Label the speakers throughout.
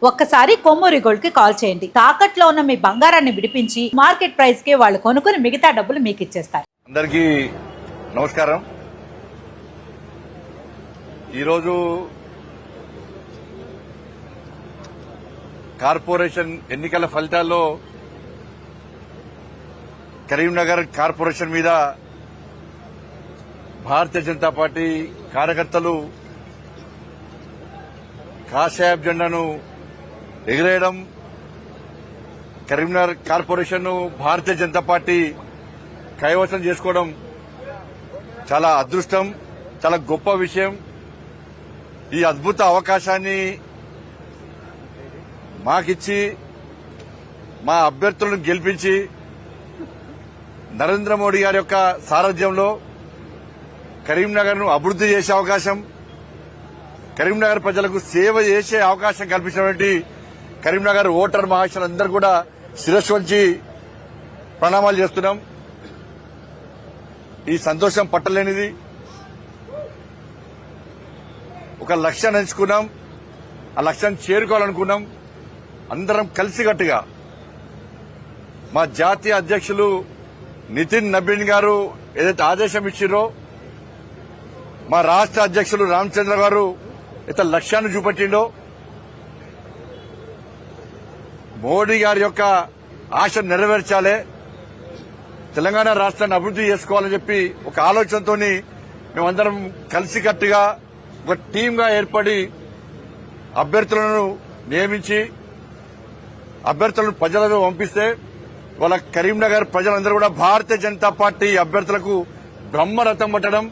Speaker 1: ఒక్కసారి కొమ్మూరి గోల్డ్ కి కాల్ చేయండి. తాకట్లో ఉన్న మీ బంగారాన్ని విడిపించి మార్కెట్ ప్రైస్ కి వాళ్ళు కొనుక్కుని మిగతా డబ్బులు మీకు ఇచ్చేస్తారు.
Speaker 2: అందరికీ నమస్కారం. ఈరోజు కార్పొరేషన్ ఎన్నికల ఫలితాల్లో కరీంనగర్ కార్పొరేషన్ మీద భారతీయ జనతా పార్టీ కార్యకర్తలు కాషాయపు జెండాను ఎగిరేయడం, కరీంనగర్ కార్పొరేషన్ ను భారతీయ జనతా పార్టీ కైవసం చేసుకోవడం చాలా అదృష్టం, చాలా గొప్ప విషయం. ఈ అద్భుత అవకాశాన్ని మాకిచ్చి మా అభ్యర్థులను గెలిపించి నరేంద్ర మోడీ గారి యొక్క సారథ్యంలో కరీంనగర్ ను అభివృద్ది చేసే అవకాశం, కరీంనగర్ ప్రజలకు సేవ చేసే అవకాశం కల్పించినటువంటి కరీంనగర్ ఓటర్ మహాశయులందరూ కూడా శిరస్సు వంచి ప్రణామాలు చేస్తున్నాం. ఈ సంతోషం పట్టలేనిది. ఒక లక్ష్యాన్ని ఎంచుకున్నాం, ఆ లక్ష్యాన్ని చేరుకోవాలనుకున్నాం. అందరం కలిసికట్టుగా మా జాతీయ అధ్యక్షులు నితిన్ నబీన్ గారు ఏదైతే ఆదేశం ఇచ్చిరో, మా రాష్ట్ర అధ్యక్షులు రామచంద్ర గారు అయితే లక్ష్యాన్ని చూపెట్టిండో, మోడీ గారి యొక్క ఆశ నెరవేర్చాలి, తెలంగాణ రాష్ట్రాన్ని అభివృద్ది చేసుకోవాలని చెప్పి ఒక ఆలోచనతో మేమందరం కలిసికట్టుగా ఒక టీంగా ఏర్పడి అభ్యర్థులను నియమించి అభ్యర్థులను ప్రజలకు పంపిస్తే వాళ్ళ కరీంనగర్ ప్రజలందరూ కూడా భారతీయ జనతా పార్టీ అభ్యర్థులకు బ్రహ్మరథం పట్టడం,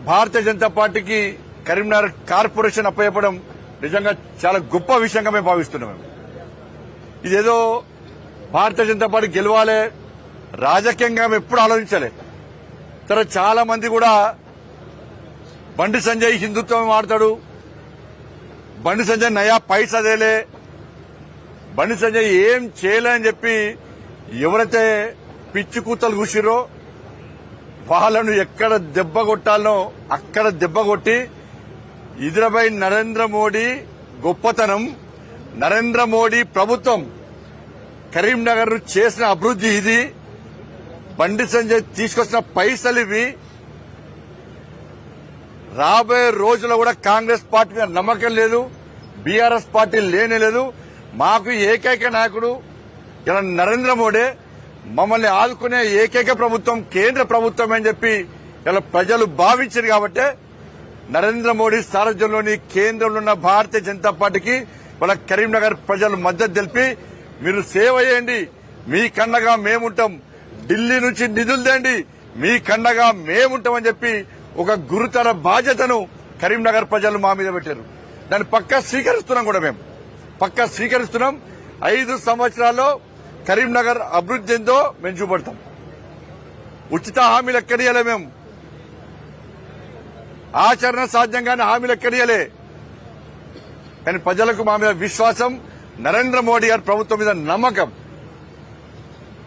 Speaker 2: భారతీయ జనతా పార్టీకి కరీంనగర్ కార్పొరేషన్ అప్పచెప్పడం నిజంగా చాలా గొప్ప విషయంగా మేము భావిస్తున్నాం. ఇదేదో భారతీయ జనతా పార్టీ గెలవాలి రాజకీయంగా మేము ఎప్పుడు ఆలోచించాలి. తర్వాత చాలా మంది కూడా బండి సంజయ్ హిందుత్వం ఆడతాడు, బండి సంజయ్ నయా పైసా దేలే, బండి సంజయ్ ఏం చేయలే అని చెప్పి ఎవరైతే పిచ్చి కూతలు కూసిరో వాళ్ళను ఎక్కడ దెబ్బ కొట్టాలనో అక్కడ దెబ్బ కొట్టి ఇదిరపై నరేంద్ర మోడీ గొప్పతనం, నరేంద్ర మోడీ ప్రభుత్వం కరీంనగర్ చేసిన అభివృద్ది ఇది, బండి సంజయ్ తీసుకొచ్చిన పైసలు ఇవి, రాబోయే రోజుల్లో కూడా కాంగ్రెస్ పార్టీ మీద నమ్మకం లేదు, బీఆర్ఎస్ పార్టీ లేనే లేదు. మాకు ఏకైక నాయకుడు ఇలా నరేంద్ర మోడీ, మమ్మల్ని ఆదుకునే ఏకైక ప్రభుత్వం కేంద్ర ప్రభుత్వం అని చెప్పి ఇలా ప్రజలు భావించారు. కాబట్టి నరేంద్ర మోడీ సారథ్యంలోని కేంద్రంలో ఉన్న భారతీయ జనతా పార్టీకి వాళ్ళ కరీంనగర్ ప్రజలు మద్దతు తెలిపి మీరు సేవ చేయండి, మీ కండగా మేముంటాం, ఢిల్లీ నుంచి నిధులు తేండి, మీ కండగా మేముంటామని చెప్పి ఒక గురుతర బాధ్యతను కరీంనగర్ ప్రజలు మా మీద పెట్టారు. దాన్ని పక్కా స్వీకరిస్తున్నాం కూడా, మేము పక్కా స్వీకరిస్తున్నాం. 5 సంవత్సరాల్లో కరీంనగర్ అభివృద్ది ఏందో మేము చూపెడతాం. ఉచిత హామీలు ఎక్కడియలే, మేము ఆచరణ సాధ్యంగానే హామీలు ఎక్కడియలే. కానీ ప్రజలకు మా మీద విశ్వాసం, నరేంద్ర మోడీ గారి ప్రభుత్వం మీద నమ్మకం.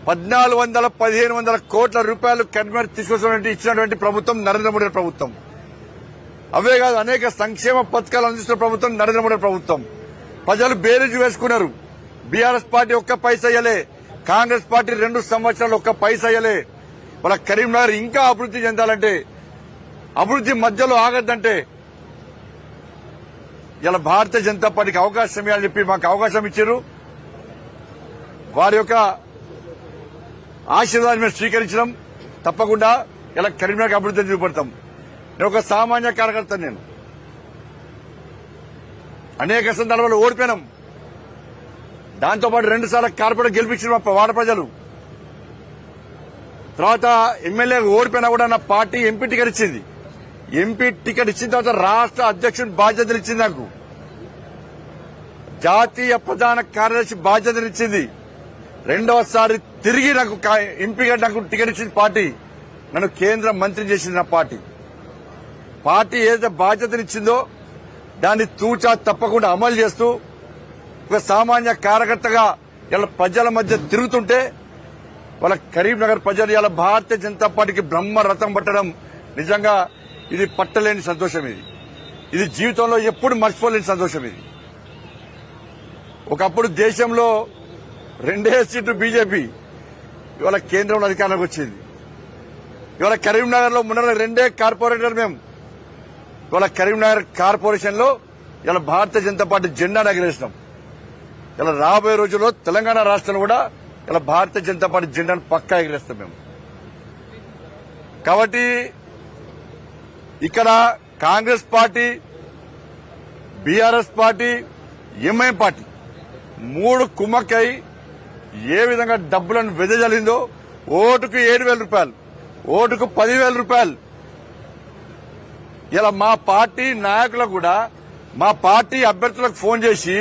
Speaker 2: 1400-1500 కోట్ల రూపాయలు కరీంనగర్ తీసుకొచ్చినటువంటి ఇచ్చినటువంటి ప్రభుత్వం నరేంద్ర మోడీ ప్రభుత్వం. అవే కాదు, అనేక సంక్షేమ పథకాలు అందిస్తున్న ప్రభుత్వం నరేంద్ర మోడీ ప్రభుత్వం. ప్రజలు బేరీజు వేసుకున్నారు. బీఆర్ఎస్ పార్టీ ఒక్క పైసా ఇయ్యలే, కాంగ్రెస్ పార్టీ 2 సంవత్సరాలు ఒక్క పైసా ఇయ్యలే. వాళ్ళ కరీంనగర్ ఇంకా అభివృద్ది చెందాలంటే, అభివృద్ది మధ్యలో ఆగద్దంటే ఇలా భారతీయ జనతా పార్టీకి అవకాశం ఇవ్వాలని చెప్పి మాకు అవకాశం ఇచ్చారు. వారి యొక్క ఆశీర్వాదాన్ని మేము స్వీకరించడం తప్పకుండా ఇలా కరీంనగర్ అభివృద్ధిని చూపెడతాం. నేను ఒక సామాన్య కార్యకర్త, నేను అనేక సందర్భాలు ఓడిపోయినాం. దాంతోపాటు 2 సార్లు కార్పొరేట్ గెలిపించిన మా వాడ ప్రజలు. తర్వాత ఎమ్మెల్యే ఓడిపోయినా కూడా నా పార్టీ ఎంపీ టికెట్ ఇచ్చింది. ఎంపీ టికెట్ ఇచ్చిన తర్వాత రాష్ట్ర అధ్యక్షుడి బాధ్యతలు ఇచ్చింది, నాకు జాతీయ ప్రధాన కార్యదర్శి బాధ్యతలు ఇచ్చింది. 2వసారి తిరిగి నాకు ఎంపీగా నాకు టికెట్ ఇచ్చింది పార్టీ. నన్ను కేంద్ర మంత్రి చేసింది నా పార్టీ. పార్టీ ఏదైతే బాధ్యతలు ఇచ్చిందో దాన్ని తూచా తప్పకుండా అమలు చేస్తూ ఒక సామాన్య కార్యకర్తగా ఇలా ప్రజల మధ్య తిరుగుతుంటే వాళ్ళ కరీంనగర్ ప్రజలు ఇలా భారతీయ జనతా పార్టీకి బ్రహ్మ రథం పట్టడం నిజంగా ఇది పట్టలేని సంతోషం. ఇది ఇది జీవితంలో ఎప్పుడు మర్చిపోలేని సంతోషం. ఇది ఒకప్పుడు దేశంలో 2 సీట్లు బీజేపీ, ఇవాళ కేంద్రంలో అధికారంలోకి వచ్చింది. ఇవాళ కరీంనగర్ లో మొన్న 2 కార్పొరేటర్ మేము. ఇవాళ కరీంనగర్ కార్పొరేషన్ లో ఇలా భారతీయ జనతా పార్టీ జెండాను ఎగరేసినాం. ఇలా రాబోయే రోజుల్లో తెలంగాణ రాష్ట్రంలో కూడా ఇలా భారతీయ జనతా పార్టీ జెండాను పక్కా ఎగరేస్తాం మేము. కాబట్టి ఇక్కడ Congress party, BRS party, MIM party 3 కుమ్మక్కై ఏ విధంగా డబ్బులను వెదజల్లిందో, ఓటుకు 7,000 రూపాయలు, ఓటుకు 10,000 రూపాయలు. ఇలా మా పార్టీ నాయకులకు కూడా, మా పార్టీ అభ్యర్థులకు ఫోన్ చేసి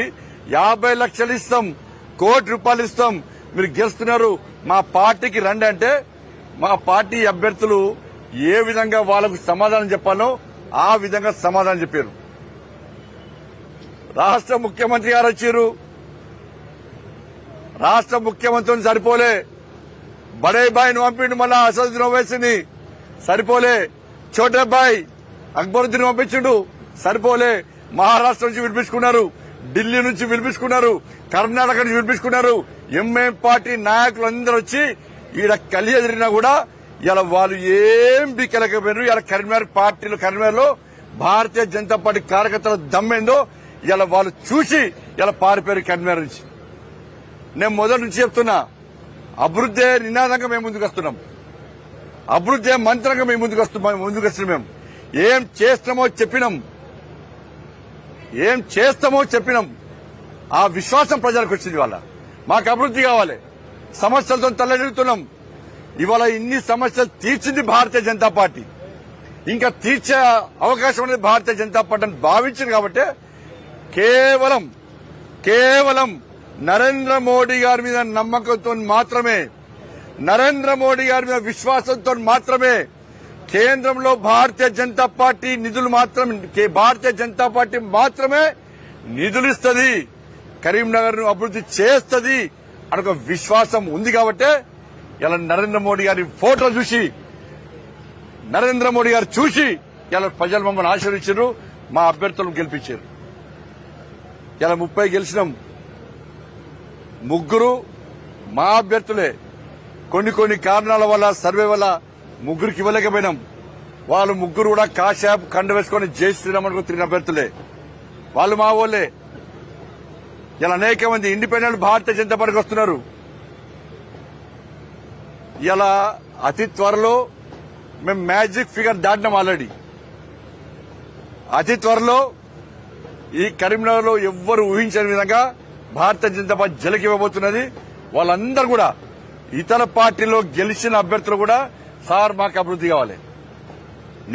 Speaker 2: 50 లక్షలు ఇస్తాం, 1 కోటి రూపాయలు ఇస్తాం, మీరు గెలుస్తున్నారు, మా పార్టీకి రండి అంటే మా పార్టీ అభ్యర్థులు ఏ విధంగా వాళ్లకు సమాధానం చెప్పాలో ఆ విధంగా సమాధానం చెప్పారు. రాష్ట్ర ముఖ్యమంత్రి గారు వచ్చారు. రాష్ట్ర ముఖ్యమంత్రిని సరిపోలే, బడే బాయ్ని పంపిండు, మళ్ళా అసదుద్దీన్ ఓవైసీని సరిపోలే, చోటే బాయ్ అక్బరుద్దీన్ పంపించిండు సరిపోలే. మహారాష్ట్ర నుంచి వినిపించుకున్నారు, ఢిల్లీ నుంచి వినిపించుకున్నారు, కర్ణాటక నుంచి వినిపించుకున్నారు. ఎంఐఎం పార్టీ నాయకులందరూ వచ్చి ఈడ కలి ఎదిరినా కూడా ఇలా వాళ్ళు ఏం బిక్కలేకపోయారు. ఇలా కరీంనగర్లో భారతీయ జనతా పార్టీ కార్యకర్తల దమ్మేందో ఇలా వాళ్ళు చూసి ఇలా పారిపోయారు కరీంనగర్ నుంచి. నేను మొదటి నుంచి చెప్తున్నా, అభివృద్ధి నినాదంగా మేము ముందుకు వస్తున్నాం, అభివృద్ధి మంత్రంగా మేము ముందుకు వస్తున్నాం. మేము ఏం చేస్తామో చెప్పినాం. ఆ విశ్వాసం ప్రజలకు వచ్చింది. వాళ్ళ మాకు అభివృద్ధి కావాలి, సమస్యలతో తల్లడిల్లుతున్నాం. ఇవాళ ఇన్ని సమస్యలు తీర్చింది భారతీయ జనతా పార్టీ, ఇంకా తీర్చే అవకాశం అనేది భారతీయ జనతా పార్టీ అని భావించింది. కాబట్టి కేవలం నరేంద్ర మోడీ గారి మీద నమ్మకంతో మాత్రమే, నరేంద్ర మోడీ గారి మీద విశ్వాసంతో మాత్రమే కేంద్రంలో భారతీయ జనతా పార్టీ మాత్రమే నిధులు ఇస్తుంది, కరీంనగర్ ను అభివృద్ధి చేస్తుంది అని ఒక విశ్వాసం ఉంది. కాబట్టి ఇలా నరేంద్ర మోడీ గారి ఫోటోలు చూసి, నరేంద్ర మోడీ గారు చూసి ఇలా ప్రజలు మమ్మల్ని ఆశీర్వదించారు, మా అభ్యర్థులను గెలిపించారు. ఇలా 30 గెలిచినాం, 3 మా అభ్యర్థులే. కొన్ని కారణాల వల్ల, సర్వే వల్ల 3కి ఇవ్వలేకపోయినాం. వాళ్ళు 3 కూడా కాశాప్ కండ వేసుకుని జై శ్రీరామ్ అనుకుని తిరిగిన అభ్యర్థులే, వాళ్ళు మా వాళ్ళే. ఇలా అనేక మంది ఇండిపెండెంట్ భారతీయ జనతా పార్టీకి వస్తున్నారు. ఇలా అతి త్వరలో మేము మ్యాజిక్ ఫిగర్ దాటినాం ఆల్రెడీ. అతి త్వరలో ఈ కరీంనగర్ లో ఎవ్వరు ఊహించని విధంగా భారతీయ జనతా పార్టీ జలకివ్వబోతున్నది. వాళ్ళందరూ కూడా ఇతర పార్టీలో గెలిచిన అభ్యర్థులు కూడా సార్ మాకు అభివృద్ధి కావాలి.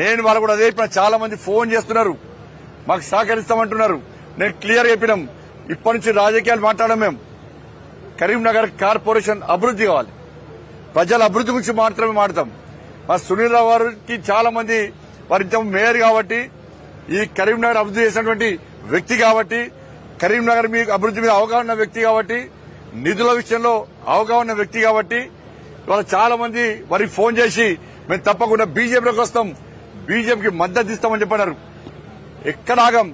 Speaker 2: నేను వాళ్ళు కూడా అదే చెప్పిన. చాలా మంది ఫోన్ చేస్తున్నారు, మాకు సహకరిస్తామంటున్నారు. నేను క్లియర్ చెప్పినాం, ఇప్పటి నుంచి రాజకీయాలు మాట్లాడడం. మేము కరీంనగర్ కార్పొరేషన్ అభివృద్ధి కావాలి, ప్రజల అభివృద్ధి గురించి మాత్రమే మాట్లాడతాం. మా సునీల్ రావు గారికి చాలా మంది వారింత మేయర్ కాబట్టి, ఈ కరీంనగర్ అభివృద్ధి చేసినటువంటి వ్యక్తి కాబట్టి, కరీంనగర్ మీ అభివృద్ధి మీద అవగాహన ఉన్న వ్యక్తి కాబట్టి, నిధుల విషయంలో అవగాహన ఉన్న వ్యక్తి కాబట్టి ఇవాళ చాలా మంది వారికి ఫోన్ చేసి మేము తప్పకుండా బీజేపీలోకి వస్తాం, బీజేపీకి మద్దతు ఇస్తామని చెప్పన్నారు. ఎక్కడ ఆగం,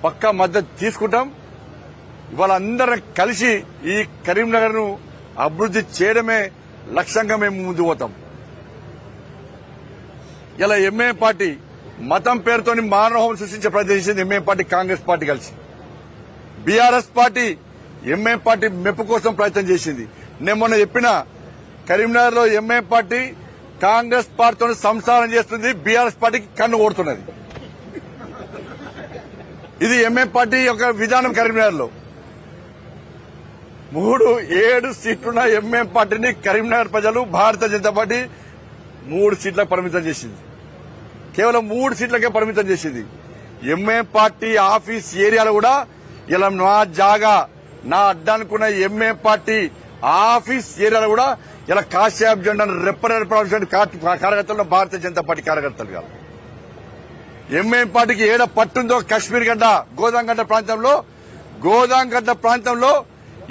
Speaker 2: పక్కా మద్దతు తీసుకుంటాం. ఇవాళ అందరం కలిసి ఈ కరీంనగర్ ను అభివృద్ధి చేయడమే లక్ష్యంగా మేము ముందుకు పోతాం. ఇలా ఎంఐఎం పార్టీ మతం పేరుతోని మానవహోమం సృష్టించే ప్రయత్నం చేసింది ఎంఐఎం పార్టీ, కాంగ్రెస్ పార్టీ కలిసి. బీఆర్ఎస్ పార్టీ ఎంఐఎం పార్టీ మెప్పు కోసం ప్రయత్నం చేసింది. నేను మొన్న చెప్పిన, కరీంనగర్ లో ఎంఐఎం పార్టీ కాంగ్రెస్ పార్టీతో సంసారం చేస్తుంది, బీఆర్ఎస్ పార్టీకి కన్ను ఓడుతున్నది. ఇది ఎంఐఎం పార్టీ యొక్క విధానం. కరీంనగర్ లో 7 సీట్లున్న ఎంఐఎం పార్టీని కరీంనగర్ ప్రజలు భారతీయ జనతా పార్టీ 3 సీట్లకు పరిమితం చేసింది. కేవలం 3 సీట్లకే పరిమితం చేసింది. ఎంఐఎం పార్టీ ఆఫీస్ ఏరియాలో కూడా ఇలా నా జాగా, నా అడ్డానుకున్న ఎంఐఎం పార్టీ ఆఫీస్ ఏరియాలో కూడా ఇలా కాశ్యాప్ జెండాను రెప్పరెప్ప కార్యకర్తలు భారతీయ జనతా పార్టీ కార్యకర్తలు కాదు. ఎంఐఎం పార్టీకి ఏడ పట్టుందో కశ్మీర్ గడ్డ, గోదాంగడ్డ ప్రాంతంలో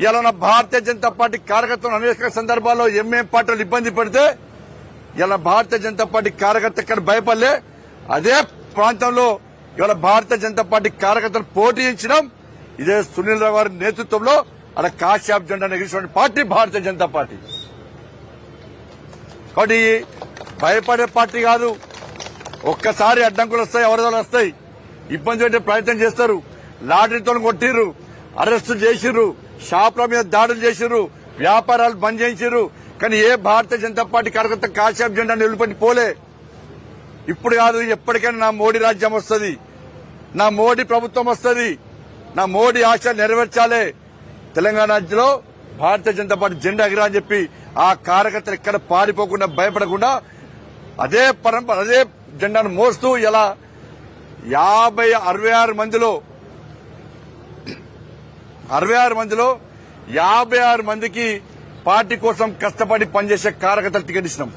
Speaker 2: ఇలా భారతీయ జనతా పార్టీ కార్యకర్తలు అనేక సందర్భాల్లో ఎంఐఎం పార్టీలు ఇబ్బంది పెడితే ఇలా భారతీయ జనతా పార్టీ కార్యకర్త ఇక్కడ భయపడలే. అదే ప్రాంతంలో ఇవాళ భారతీయ జనతా పార్టీ కార్యకర్తలు పోటీ ఇచ్చినాం. ఇదే సునీల్ రావు గారి నేతృత్వంలో అలా కాశ్యాప్ జెండా ఎగిరిన పార్టీ భారతీయ జనతా పార్టీ. కాబట్టి భయపడే పార్టీ కాదు. ఒక్కసారి అడ్డంకులు వస్తాయి, అవరోధాలు వస్తాయి, ఇబ్బంది పెట్టే ప్రయత్నం చేస్తారు. లాటరీతో కొట్టిర్రు, అరెస్టు చేసిర్రు, షాపుల మీద దాడులు చేసిర్రు, వ్యాపారాలు బంద్ చేసిర్రు. కానీ ఏ భారతీయ జనతా పార్టీ కార్యకర్త కాశ్యాప్ జెండా నిలబెట్టి పోలే. ఇప్పుడు కాదు, ఎప్పటికైనా నా మోడీ రాజ్యం వస్తుంది, నా మోడీ ప్రభుత్వం వస్తుంది, నా మోడీ ఆశ నెరవేర్చాలే. తెలంగాణ రాజ్యంలో భారతీయ జనతా పార్టీ జెండా ఎగిరా అని చెప్పి ఆ కార్యకర్తలు ఎక్కడ పారిపోకుండా భయపడకుండా అదే పరంపర అదే జెండాను మోస్తూ ఇలా 66 మందిలో 56 మందికి పార్టీ కోసం కష్టపడి పనిచేసే కార్యకర్తలు టికెట్ ఇచ్చినాం.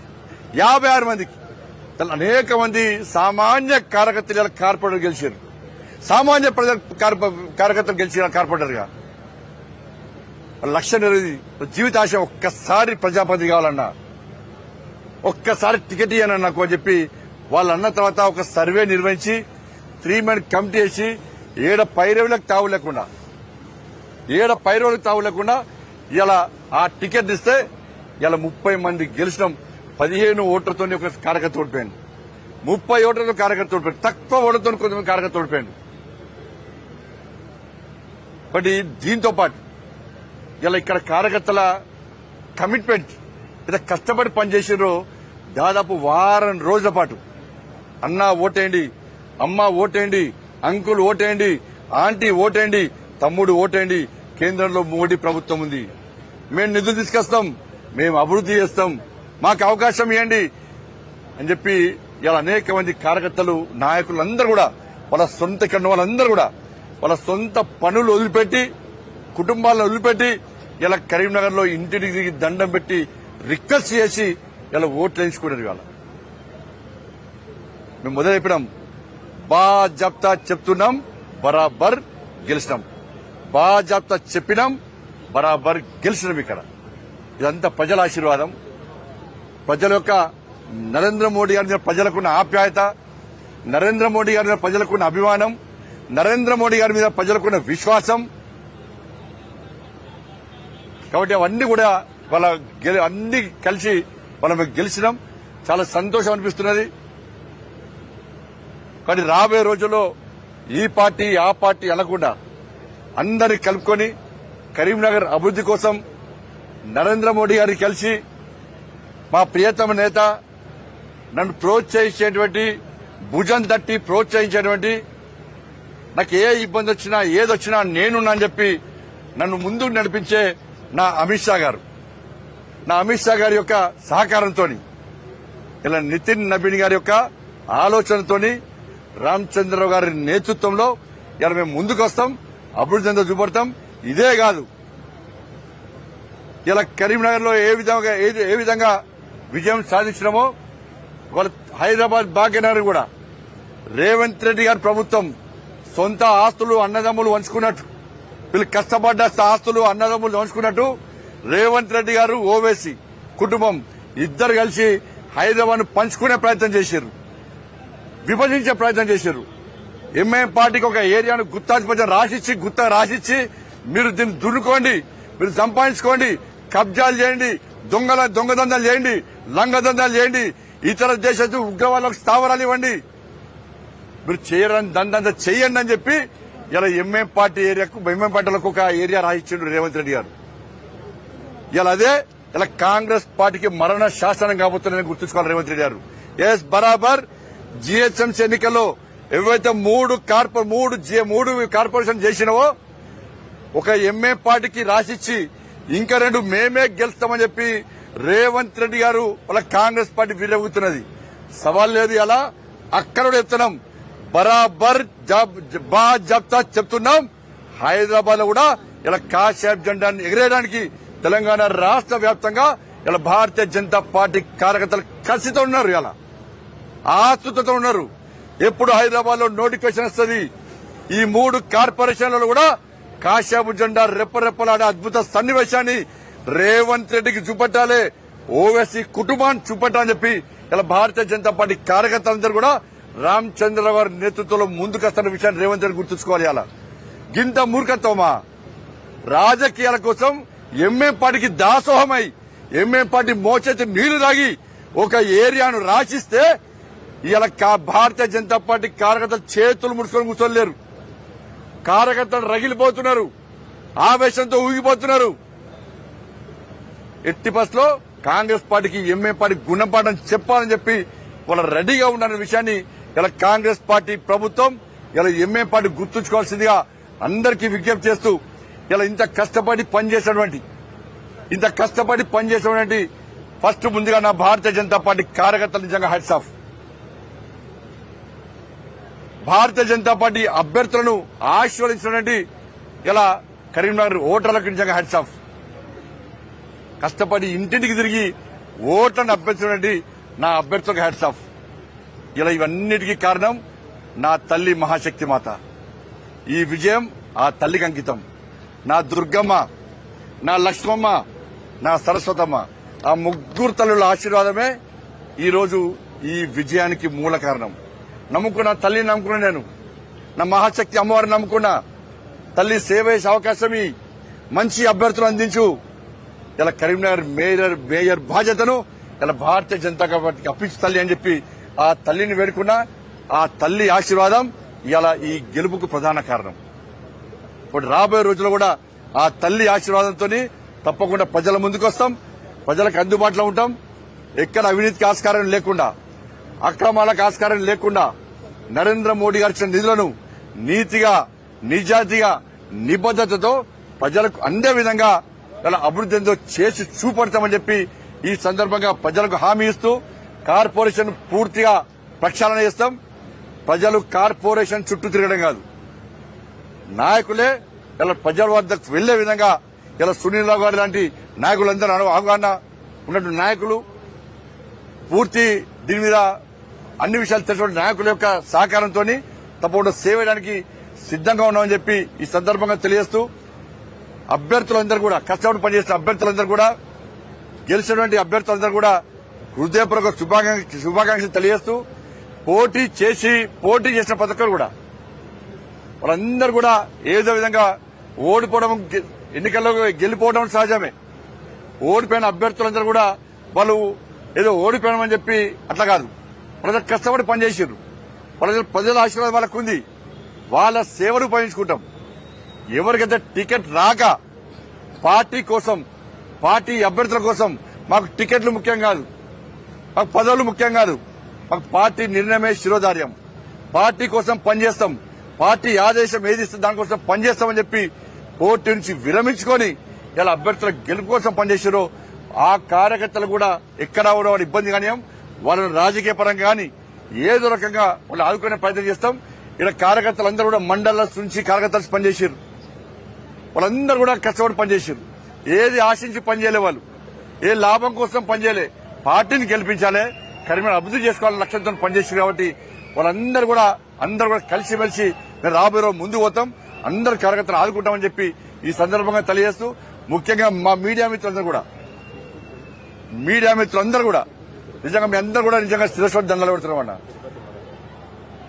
Speaker 2: 56 మందికి అనేక మంది సామాన్య కార్యకర్తలు ఇలా కార్పొరేటర్ గెలిచారు. సామాన్య ప్రజల కార్యకర్తలు గెలిచిన కార్పొరేటర్గా లక్ష్యం నెరవేది జీవిత ఆశ ఒక్కసారి ప్రజాపతి కావాలన్నా, ఒక్కసారి టికెట్ ఇయ్యనన్నా నాకు అని చెప్పి వాళ్ళు అన్న తర్వాత ఒక సర్వే నిర్వహించి 3 మెన్ కమిటీ వేసి ఏడ పైరవులకు తావు లేకుండా ఇలా ఆ టికెట్ ఇస్తే ఇలా 30 మంది గెలిచినాం. 15 ఓట్లతో ఒక కార్యకర్త ఓడిపోయాను, 30 ఓట్లతో కార్యకర్త ఓడిపోయాడు, తక్కువ ఓట్లతో కొంతమంది కార్యకర్త ఓడిపోయాడు. బట్ దీంతో పాటు ఇలా ఇక్కడ కార్యకర్తల కమిట్మెంట్ ఇంత కష్టపడి పనిచేసారో దాదాపు వారం రోజుల పాటు అన్న ఓటేయండి, అమ్మ ఓటేయండి, అంకుల్ ఓటేయండి, ఆంటీ ఓటేయండి, తమ్ముడు ఓటేయండి, కేంద్రంలో మోడీ ప్రభుత్వం ఉంది, మేము నిధులు తీసుకొస్తాం, మేము అభివృద్ధి చేస్తాం, మాకు అవకాశం ఇవ్వండి అని చెప్పి ఇలా అనేక మంది కార్యకర్తలు నాయకులందరూ కూడా వాళ్ళ సొంత ఇక్కడ వాళ్ళందరూ కూడా వాళ్ళ సొంత పనులు వదిలిపెట్టి కుటుంబాలను వదిలిపెట్టి ఇలా కరీంనగర్ లో ఇంటికి దండం పెట్టి రిక్వెస్ట్ చేసి ఇలా ఓట్లు వేయించుకున్నారు. ఇవాళ మేము మొదలు చెప్పినాం, బాజాబ్తా చెప్తున్నాం, బరాబర్ గెలిచినాం, బాజాబ్తా చెప్పినాం, బరాబర్ గెలిచినాం. ఇక్కడ ఇదంతా ప్రజల ఆశీర్వాదం, ప్రజల యొక్క నరేంద్ర మోడీ గారి మీద ప్రజలకున్న ఆప్యాయత, నరేంద్ర మోడీ గారి మీద ప్రజలకున్న అభిమానం, నరేంద్ర మోడీ గారి మీద ప్రజలకున్న విశ్వాసం. కాబట్టి అవన్నీ కూడా వాళ్ళ అన్ని కలిసి మనం గెలిచినాం. చాలా సంతోషం అనిపిస్తున్నది. కానీ రాబోయే రోజుల్లో ఈ పార్టీ ఆ పార్టీ అనకుండా అందరినీ కలుపుకొని కరీంనగర్ అభివృద్ధి కోసం నరేంద్ర మోడీ గారిని కలిసి మా ప్రియతమ నేత నన్ను ప్రోత్సహించేటువంటి, భుజం తట్టి ప్రోత్సహించేటువంటి, నాకు ఏ ఇబ్బంది వచ్చినా ఏదొచ్చినా నేనున్నా అని చెప్పి నన్ను ముందుకు నడిపించే నా అమిత్ షా గారి యొక్క సహకారంతో, ఇలా నితిన్ నబీన్ గారి యొక్క ఆలోచనతోని, రామచంద్రరావు గారి నేతృత్వంలో ఇలా మేము ముందుకు వస్తాం, అభివృద్ధి అంతా చూపడతాం. ఇదే కాదు, ఇలా కరీంనగర్ లో ఏ విధంగా విజయం సాధించినామో వాళ్ళ హైదరాబాద్ భాగ్యనగర్ కూడా రేవంత్ రెడ్డి గారి ప్రభుత్వం సొంత ఆస్తులు అన్నదమ్ములు వంచుకున్నట్టు, వీళ్ళు కష్టపడ్డ ఆస్తులు అన్నదమ్ములు వంచుకున్నట్టు రేవంత్ రెడ్డి గారు ఓవేసీ కుటుంబం ఇద్దరు కలిసి హైదరాబాద్ ను పంచుకునే ప్రయత్నం చేశారు, విభజించే ప్రయత్నం చేశారు. ఎంఐఎం పార్టీకి ఒక ఏరియాను గుత్తా రాసిచ్చి మీరు దీన్ని దున్నుకోండి, మీరు సంపాదించుకోండి, కబ్జాలు చేయండి, దొంగదందాలు చేయండి, లంగదందాలు చేయండి, ఇతర దేశ ఉగ్రవాళ్ళకు స్థావరాలు ఇవ్వండి, మీరు చేయరని దండంతా చెయ్యండి అని చెప్పి ఇలా ఎంఐఎం పార్టీలకు ఒక ఏరియా రాయించిండు రేవంత్ రెడ్డి గారు. ఇలా కాంగ్రెస్ పార్టీకి మరణ శాసనం కాబోతుందని గుర్తుంచుకోవాలి రేవంత్ రెడ్డి గారు. ఎస్, బరాబర్ జీహెచ్ఎంసీ ఎన్నికల్లో ఏవైతే మూడు కార్పొరేషన్ చేసినావో ఒక ఎంఐఎం పార్టీకి రాసిచ్చి ఇంకా 2 మేమే గెలుస్తామని చెప్పి రేవంత్ రెడ్డి గారు వాళ్ళ కాంగ్రెస్ పార్టీ విరవుతున్నది. సవాల్ లేదు, ఇలా అక్కడ చెప్తున్నాం, బరాబర్ బాజాబ్తా చెప్తున్నాం. హైదరాబాద్ లో కూడా ఇలా కాశ్యాప్ జెండాన్ని ఎగిరేయడానికి తెలంగాణ రాష్ట్ర వ్యాప్తంగా ఇలా భారతీయ జనతా పార్టీ కార్యకర్తలు కసితో ఉన్నారు, ఇలా ఆతృతతో ఉన్నారు. ఎప్పుడు హైదరాబాద్ లో నోటిఫికేషన్ వస్తుంది, ఈ 3 కార్పొరేషన్లలో కూడా కాశ్యాపు జెండా రెప్పరెప్పలాడే అద్భుత సన్నివేశాన్ని రేవంత్ రెడ్డికి చూపెట్టాలి, ఓవైసీ కుటుంబాన్ని చూపెట్టాలని చెప్పి ఇలా భారతీయ జనతా పార్టీ కార్యకర్తలందరూ కూడా రామచంద్రరావు గారి నేతృత్వంలో ముందుకొస్తున్న విషయాన్ని రేవంత్ రెడ్డి గుర్తుంచుకోవాలి. అలా గింత మూర్ఖత్వమా? రాజకీయాల కోసం ఎంఎం పార్టీకి దాసోహమై ఎంఎం పార్టీ మోచేతి నీళ్లు తాగి ఒక ఏరియాను రాసిస్తే ఇలా భారతీయ జనతా పార్టీ కార్యకర్తలు చేతులు ముడుచుకొని కూర్చోలేరు. కార్యకర్తలు రగిలిపోతున్నారు, ఆవేశంతో ఊగిపోతున్నారు. ఎట్టి బస్లో కాంగ్రెస్ పార్టీకి ఎంఎం పార్టీ గుణపాఠం చెప్పాలని చెప్పి వాళ్ళు రెడీగా ఉన్న విషయాన్ని ఇలా కాంగ్రెస్ పార్టీ ప్రభుత్వం ఇలా ఎంఎం పార్టీ గుర్తుంచుకోవాల్సిందిగా అందరికీ విజ్ఞప్తి చేస్తూ ఇలా ఇంత కష్టపడి పనిచేసినటువంటి ఫస్ట్ ముందుగా నా భారతీయ జనతా పార్టీ కార్యకర్తలు నిజంగా hats off. Bharatiya Janata party అభ్యర్థులను ఆశీర్వదించినటువంటి ఇలా కరీంనగర్ ఓటర్లకు నిజంగా హ్యాట్స్ ఆఫ్. కష్టపడి ఇంటింటికి తిరిగి ఓట్లను అభ్యర్థించినటువంటి నా అభ్యర్థులకు హ్యాట్స్ ఆఫ్. ఇలా ఇవన్నిటికీ కారణం నా తల్లి మహాశక్తి మాత. ఈ విజయం ఆ తల్లికి అంకితం. నా దుర్గమ్మ, నా లక్ష్మమ్మ, నా సరస్వతమ్మ, ఆ ముగ్గురు తల్లుల ఆశీర్వాదమే ఈరోజు ఈ విజయానికి మూల కారణం. నమ్ముకున్న తల్లిని నమ్ముకున్నా, నేను నా మహాశక్తి అమ్మవారిని నమ్ముకున్నా. తల్లి సేవ చేసే అవకాశం మంచి అభ్యర్థులు అందించు. ఇలా కరీంనగర్ మేయర్ బాధ్యతను ఇలా భారతీయ జనతా పార్టీకి అప్పించు తల్లి అని చెప్పి ఆ తల్లిని వేడుకున్నా. ఆ తల్లి ఆశీర్వాదం ఇలా ఈ గెలుపుకు ప్రధాన కారణం. ఇప్పుడు రాబోయే రోజుల్లో కూడా ఆ తల్లి ఆశీర్వాదంతో తప్పకుండా ప్రజల ముందుకు వస్తాం, ప్రజలకు అందుబాటులో ఉంటాం. ఎక్కడ అవినీతికి ఆస్కారం లేకుండా, అక్రమాలకు ఆస్కారం లేకుండా నరేంద్ర మోడీ గారు ఇచ్చిన నిధులను నీతిగా, నిజాయితీగా, నిబద్దతతో ప్రజలకు అందే విధంగా ఇలా అభివృద్ధి ఎంతో చేసి చూపడతామని చెప్పి ఈ సందర్భంగా ప్రజలకు హామీ ఇస్తూ కార్పొరేషన్ పూర్తిగా ప్రక్షాళన చేస్తాం. ప్రజలు కార్పొరేషన్ చుట్టూ తిరగడం కాదు, నాయకులే ఇలా ప్రజల వద్దకు వెళ్లే విధంగా ఇలా సునీల్ రావు గారు లాంటి నాయకులందరూ అవగాహన ఉన్నటువంటి నాయకులు, పూర్తి దీని మీద అన్ని విషయాలు తెలిసిన నాయకుల యొక్క సహకారంతో తప్పకుండా సేవ చేయడానికి సిద్దంగా ఉన్నామని చెప్పి ఈ సందర్భంగా తెలియజేస్తూ అభ్యర్థులందరూ కూడా కష్టపడి పనిచేసిన అభ్యర్థులందరూ కూడా గెలిచినటువంటి అభ్యర్థులందరూ కూడా హృదయపూర్వక శుభాకాంక్షలు తెలియజేస్తూ పోటీ చేసిన పథకాలు కూడా వాళ్ళందరూ కూడా ఏదో విధంగా ఓడిపోవడం, ఎన్నికల్లో గెలిపోవడం సహజమే. ఓడిపోయిన అభ్యర్థులందరూ కూడా వాళ్ళు ఏదో ఓడిపోయామని చెప్పి అట్లా కాదు, ప్రజలు కష్టపడి పనిచేసారు. ప్రజల ఆశీర్వాదం వాళ్ళకు ఉంది. వాళ్ళ సేవలు ఉపయోగించుకుంటాం. ఎవరికైతే టికెట్ రాక పార్టీ కోసం, పార్టీ అభ్యర్థుల కోసం మాకు టికెట్లు ముఖ్యం కాదు, మాకు పదవులు ముఖ్యం కాదు, మాకు పార్టీ నిర్ణయమే శిరోధార్యం. పార్టీ కోసం పనిచేస్తాం, పార్టీ ఆదేశం ఏది ఇస్తే దానికోసం పనిచేస్తామని చెప్పి పోటీ నుంచి విరమించుకొని ఇలా అభ్యర్థుల గెలుపు కోసం పనిచేసారో ఆ కార్యకర్తలు కూడా ఎక్కడ వాళ్ళ ఇబ్బంది కానీ వాళ్ళని రాజకీయ పరంగా కానీ ఏదో రకంగా వాళ్ళు ఆదుకునే ప్రయత్నం చేస్తాం. ఇలా కార్యకర్తలందరూ కూడా మండల నుంచి కార్యకర్తలు పనిచేసారు. వాళ్ళందరూ కూడా కష్టపడి పనిచేసారు. ఏది ఆశించి పనిచేయలే, వాళ్ళు ఏ లాభం కోసం పనిచేయలే, పార్టీని గెలిపించాలి, కరీంనగర్ అభివృద్ధి చేసుకోవాలని లక్ష్యంతో పనిచేసారు. కాబట్టి వాళ్ళందరూ కూడా కలిసిమెలిసి మేము రాబోయే రోజు ముందుకు పోతాం, అందరు కార్యకర్తలు ఆదుకుంటామని చెప్పి ఈ సందర్భంగా తెలియజేస్తూ ముఖ్యంగా మా మీడియా మిత్రులందరూ కూడా నిజంగా మీ అందరూ కూడా నిజంగా శిరస్సు దండలు పెడుతున్నామన్నా.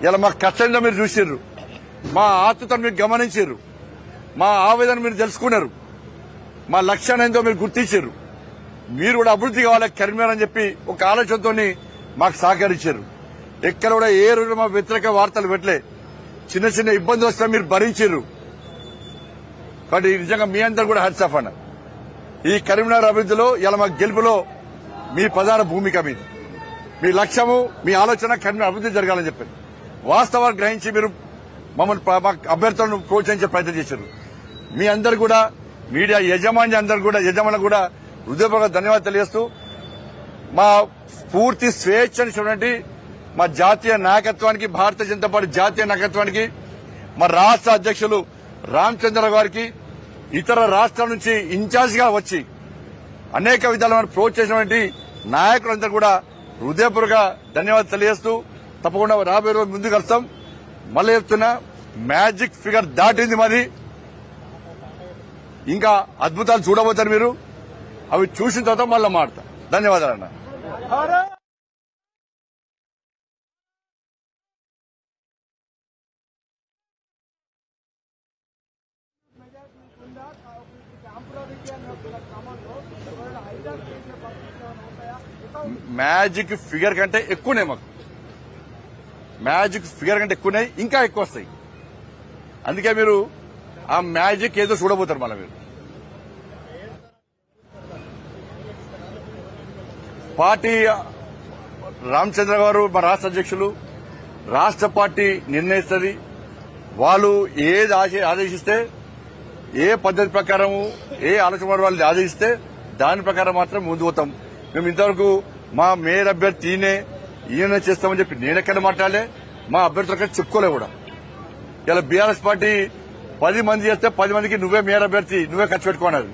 Speaker 2: ఇలా మా కష్టంగా మీరు చూసిర్రు, మా ఆతృతను మీరు గమనించారు, మా ఆవేదన మీరు తెలుసుకున్నారు, మా లక్ష్యాన్ని ఏందో మీరు గుర్తించారు. మీరు కూడా అభివృద్ధి కావాలి కరీంనగర్ అని చెప్పి ఒక ఆలోచనతో మాకు సహకరించారు. ఎక్కడ కూడా ఏ రోజు మా వ్యతిరేక వార్తలు పెట్టలే. చిన్న చిన్న ఇబ్బందులు వస్తే మీరు భరించారు. కాబట్టి నిజంగా మీ అందరూ కూడా హ్యాట్స్ ఆఫ్ అన్న. ఈ కరీంనగర్ అభివృద్ధిలో ఇలా మా గెలుపులో మీ ప్రధాన భూమిక మీది. మీ లక్ష్యము, మీ ఆలోచన కరీంనగర్ అభివృద్ధి జరగాలని చెప్పారు. వాస్తవాలు గ్రహించి మీరు మమ్మల్ని అభ్యర్థులను ప్రోత్సహించే ప్రయత్నం చేశారు. మీ అందరు కూడా మీడియా యజమానులు కూడా హృదయపూర్వక ధన్యవాదాలు తెలియజేస్తూ మా పూర్తి స్వేచ్ఛనిచ్చినటువంటి మా జాతీయ నాయకత్వానికి, భారతీయ జనతా పార్టీ జాతీయ నాయకత్వానికి, మా రాష్ట్ర అధ్యక్షులు రామచంద్రరావు గారికి, ఇతర రాష్ట్రాల నుంచి ఇన్ఛార్జ్ గా వచ్చి అనేక విధాలుగా ప్రోత్సహించినటువంటి నాయకులందరూ కూడా హృదయపూర్వక ధన్యవాదాలు తెలియజేస్తూ తప్పకుండా రాబోయే రోజు ముందుకు వస్తాం. మళ్ళీ చెప్తున్నా, మ్యాజిక్ ఫిగర్ దాటింది మరి. ఇంకా అద్భుతాలు చూడబోతారు మీరు. అవి చూసిన తర్వాత మళ్ళీ మాడతాం. ధన్యవాదాలన్నా. మ్యాజిక్ ఫిగర్ కంటే ఎక్కువనే మాకు మ్యాజిక్ ఫిగర్ కంటే ఎక్కువనే ఇంకా ఎక్కువ వస్తాయి. అందుకే మీరు ఆ మ్యాజిక్ ఏదో చూడబోతారు మళ్ళీ మీరు. పార్టీ రామచంద్ర గారు మా రాష్ట్ర అధ్యక్షులు, రాష్ట్ర పార్టీ నిర్ణయిస్తుంది. వాళ్ళు ఏది ఆదేశిస్తే, ఏ పద్ధతి ప్రకారము, ఏ ఆలోచన వాళ్ళు ఆదేశిస్తే దాని ప్రకారం మాత్రం ముందు పోతాం. మేము ఇంతవరకు మా మేయర్ అభ్యర్థి ఈయన చేస్తామని చెప్పి నేనెక్కడ మాట్లాడలే, మా అభ్యర్థులక్కడ చెప్పుకోలే కూడా. ఇలా బీఆర్ఎస్ పార్టీ 10 మంది చేస్తే 10 మందికి నువ్వే మేయర్ అభ్యర్థి, నువ్వే ఖర్చు పెట్టుకున్నది.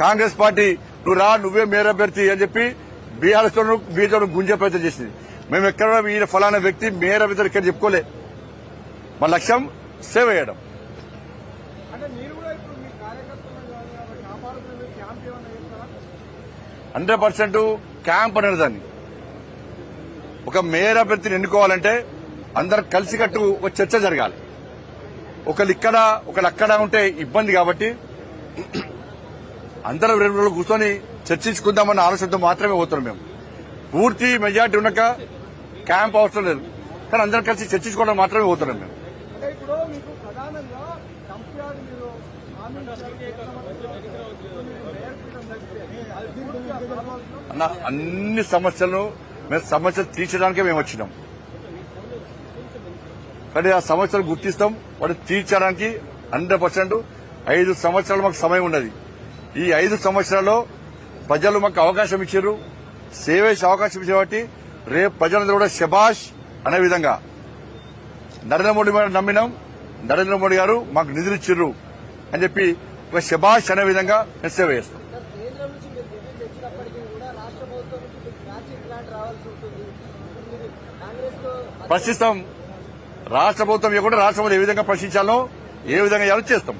Speaker 2: కాంగ్రెస్ పార్టీ నువ్వు రా, నువ్వే మేయర్ అభ్యర్థి అని చెప్పి బీఆర్ఎస్ బీజేపీ గుంజే ప్రయత్నం చేసింది. మేము ఎక్కడ ఈయన ఫలానా వ్యక్తి మేయర్ అభ్యర్థి ఇక్కడ చెప్పుకోలే. మా లక్ష్యం సేవ చేయడం. 100% క్యాంప్ అనేది దాన్ని. ఒక మేయర్ అభ్యర్థిని ఎన్నుకోవాలంటే అందరు కలిసికట్టు ఒక చర్చ జరగాలి. ఒకళ్ళు ఇక్కడ ఒకళ్ళు అక్కడ ఉంటే ఇబ్బంది కాబట్టి అందరూ 2 రోజులు కూర్చొని చర్చించుకుందామన్న ఆలోచనతో మాత్రమే పోతున్నాం. మేము పూర్తి మెజార్టీ ఉన్నాక క్యాంప్ అవసరం లేదు, కానీ అందరం కలిసి చర్చించుకోవడం మాత్రమే పోతున్నాం మేము. అన్న అన్ని సమస్యలను సమస్యలు తీర్చడానికే మేము వచ్చినాం. కానీ ఆ సమస్యలు గుర్తిస్తాం, వాటిని తీర్చడానికి 100% 5 సంవత్సరాలు మాకు సమయం ఉన్నది. ఈ 5 సంవత్సరాల్లో ప్రజలు మాకు అవకాశం ఇచ్చారు, సేవ చేసే అవకాశం ఇచ్చారు. కాబట్టి రేపు ప్రజలందరూ కూడా శబాష్ అనే విధంగా నరేంద్ర మోడీ గారు నమ్మినాం, నరేంద్ర మోడీ గారు మాకు నిధులు ఇచ్చిర్రు అని చెప్పి ఒక శబాష్ అనే విధంగా మేము సేవ చేస్తాం. ప్రశ్నిస్తాం. రాష్ట్ర ప్రభుత్వం ఇవ్వకుండా రాష్ట్రంలో ఏ విధంగా ప్రశ్నించాలో ఏ విధంగా చేస్తాం.